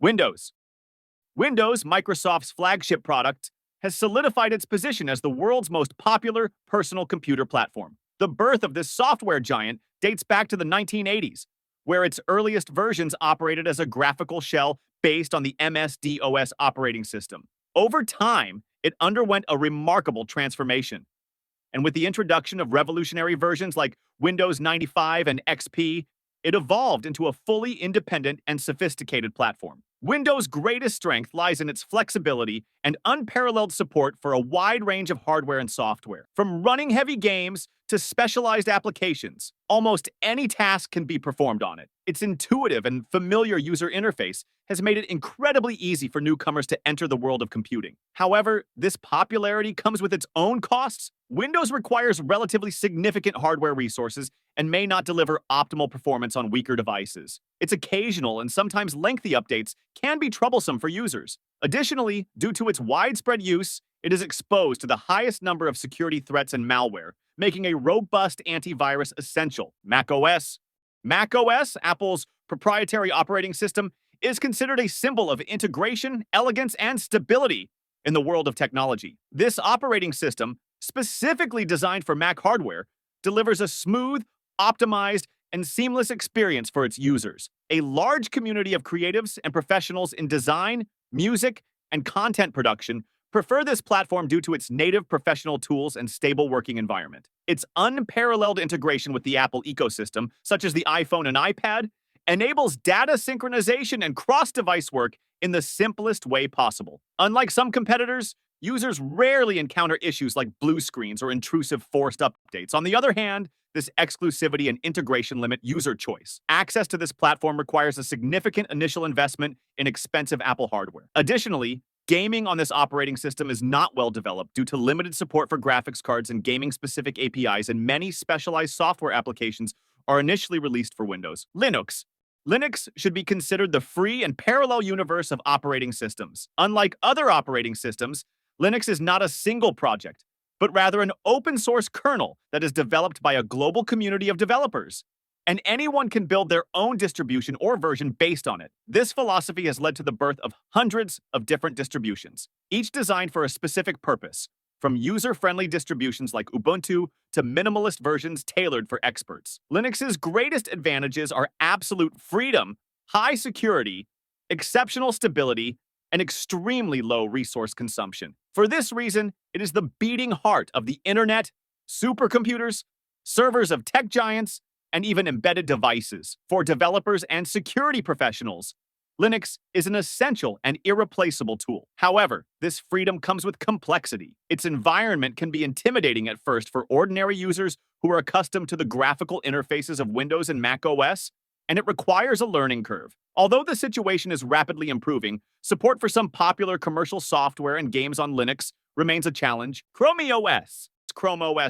Windows. Windows, Microsoft's flagship product, has solidified its position as the world's most popular personal computer platform. The birth of this software giant dates back to the 1980s, where its earliest versions operated as a graphical shell based on the MS-DOS operating system. Over time, it underwent a remarkable transformation. And with the introduction of revolutionary versions like Windows 95 and XP, it evolved into a fully independent and sophisticated platform. Windows' greatest strength lies in its flexibility and unparalleled support for a wide range of hardware and software. From running heavy games to specialized applications, almost any task can be performed on it. Its intuitive and familiar user interface has made it incredibly easy for newcomers to enter the world of computing. However, this popularity comes with its own costs. Windows requires relatively significant hardware resources and may not deliver optimal performance on weaker devices. Its occasional and sometimes lengthy updates can be troublesome for users. Additionally, due to its widespread use, it is exposed to the highest number of security threats and malware, making a robust antivirus essential. macOS. macOS, Apple's proprietary operating system, is considered a symbol of integration, elegance, and stability in the world of technology. This operating system, specifically designed for Mac hardware, delivers a smooth, optimized, and seamless experience for its users. A large community of creatives and professionals in design, music, and content production prefer this platform due to its native professional tools and stable working environment. Its unparalleled integration with the Apple ecosystem, such as the iPhone and iPad, enables data synchronization and cross-device work in the simplest way possible. Unlike some competitors, users rarely encounter issues like blue screens or intrusive forced updates. On the other hand, this exclusivity and integration limit user choice. Access to this platform requires a significant initial investment in expensive Apple hardware. Additionally, gaming on this operating system is not well developed due to limited support for graphics cards and gaming-specific APIs, and many specialized software applications are initially released for Windows. Linux should be considered the free and parallel universe of operating systems. Unlike other operating systems, Linux is not a single project, but rather an open-source kernel that is developed by a global community of developers, and anyone can build their own distribution or version based on it. This philosophy has led to the birth of hundreds of different distributions, each designed for a specific purpose, from user-friendly distributions like Ubuntu to minimalist versions tailored for experts. Linux's greatest advantages are absolute freedom, high security, exceptional stability, and extremely low resource consumption. For this reason, it is the beating heart of the internet, supercomputers, servers of tech giants, and even embedded devices. For developers and security professionals, Linux is an essential and irreplaceable tool. However, this freedom comes with complexity. Its environment can be intimidating at first for ordinary users who are accustomed to the graphical interfaces of Windows and macOS, and it requires a learning curve. Although the situation is rapidly improving, support for some popular commercial software and games on Linux remains a challenge. Chrome OS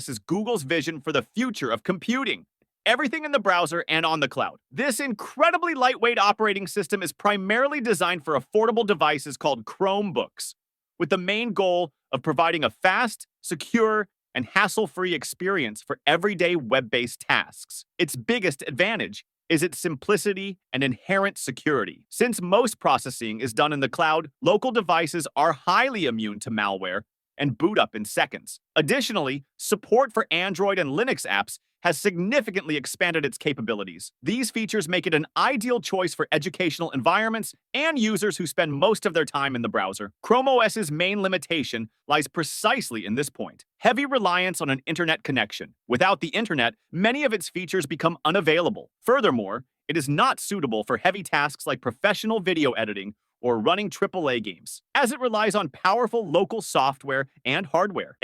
is Google's vision for the future of computing. Everything in the browser and on the cloud. This incredibly lightweight operating system is primarily designed for affordable devices called Chromebooks, with the main goal of providing a fast, secure, and hassle-free experience for everyday web-based tasks. Its biggest advantage is its simplicity and inherent security. Since most processing is done in the cloud, local devices are highly immune to malware and boot up in seconds. Additionally, support for Android and Linux apps has significantly expanded its capabilities. These features make it an ideal choice for educational environments and users who spend most of their time in the browser. Chrome OS's main limitation lies precisely in this point: heavy reliance on an internet connection. Without the internet, many of its features become unavailable. Furthermore, it is not suitable for heavy tasks like professional video editing or running AAA games, as it relies on powerful local software and hardware.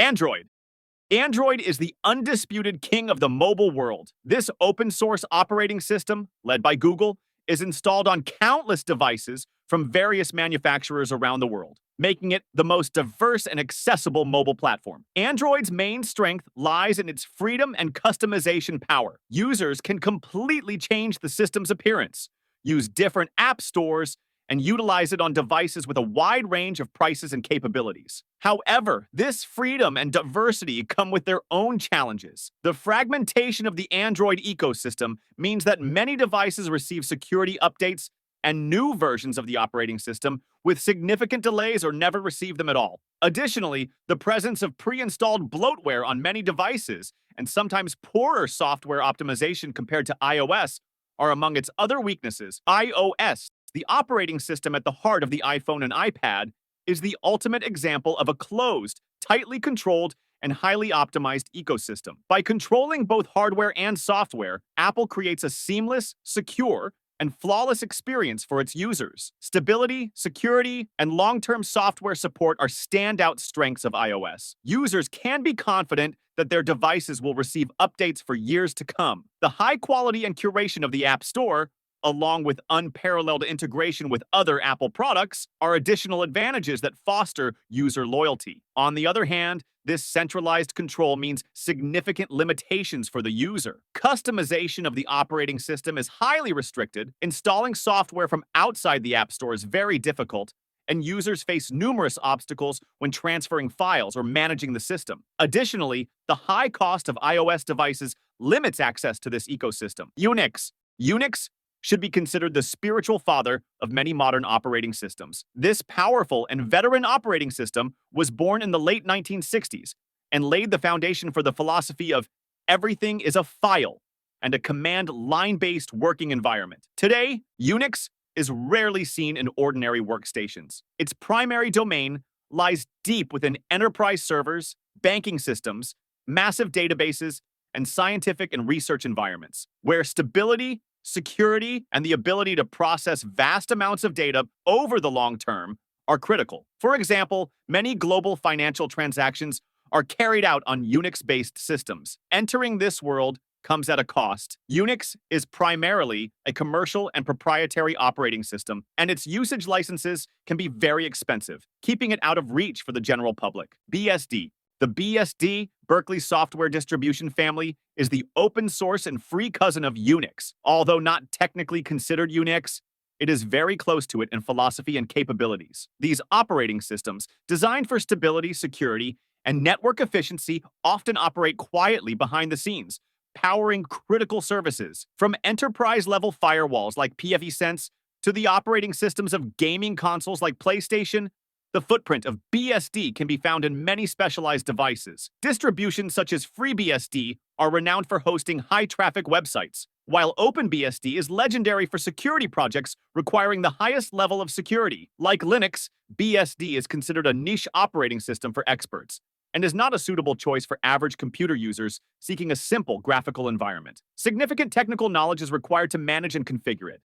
Android is the undisputed king of the mobile world. This open-source operating system, led by Google, is installed on countless devices from various manufacturers around the world, making it the most diverse and accessible mobile platform. Android's main strength lies in its freedom and customization power. Users can completely change the system's appearance, use different app stores, and utilize it on devices with a wide range of prices and capabilities. However, this freedom and diversity come with their own challenges. The fragmentation of the Android ecosystem means that many devices receive security updates and new versions of the operating system with significant delays or never receive them at all. Additionally, the presence of pre-installed bloatware on many devices and sometimes poorer software optimization compared to iOS are among its other weaknesses. iOS, the operating system at the heart of the iPhone and iPad, is the ultimate example of a closed, tightly controlled, and highly optimized ecosystem. By controlling both hardware and software, Apple creates a seamless, secure, and flawless experience for its users. Stability, security, and long-term software support are standout strengths of iOS. Users can be confident that their devices will receive updates for years to come. The high quality and curation of the App Store, along with unparalleled integration with other Apple products, are additional advantages that foster user loyalty. On the other hand, this centralized control means significant limitations for the user. Customization of the operating system is highly restricted, installing software from outside the App Store is very difficult, and users face numerous obstacles when transferring files or managing the system. Additionally, the high cost of iOS devices limits access to this ecosystem. Unix should be considered the spiritual father of many modern operating systems. This powerful and veteran operating system was born in the late 1960s and laid the foundation for the philosophy of everything is a file and a command line-based working environment. Today, Unix is rarely seen in ordinary workstations. Its primary domain lies deep within enterprise servers, banking systems, massive databases, and scientific and research environments, where stability, security, and the ability to process vast amounts of data over the long term are critical. For example, many global financial transactions are carried out on Unix-based systems. Entering this world comes at a cost. Unix is primarily a commercial and proprietary operating system, and its usage licenses can be very expensive, keeping it out of reach for the general public. BSD. The BSD, Berkeley Software Distribution Family, is the open source and free cousin of Unix. Although not technically considered Unix, it is very close to it in philosophy and capabilities. These operating systems, designed for stability, security, and network efficiency, often operate quietly behind the scenes, powering critical services. From enterprise-level firewalls like pfSense to the operating systems of gaming consoles like PlayStation, the footprint of BSD can be found in many specialized devices. Distributions such as FreeBSD are renowned for hosting high-traffic websites, while OpenBSD is legendary for security projects requiring the highest level of security. Like Linux, BSD is considered a niche operating system for experts and is not a suitable choice for average computer users seeking a simple graphical environment. Significant technical knowledge is required to manage and configure it.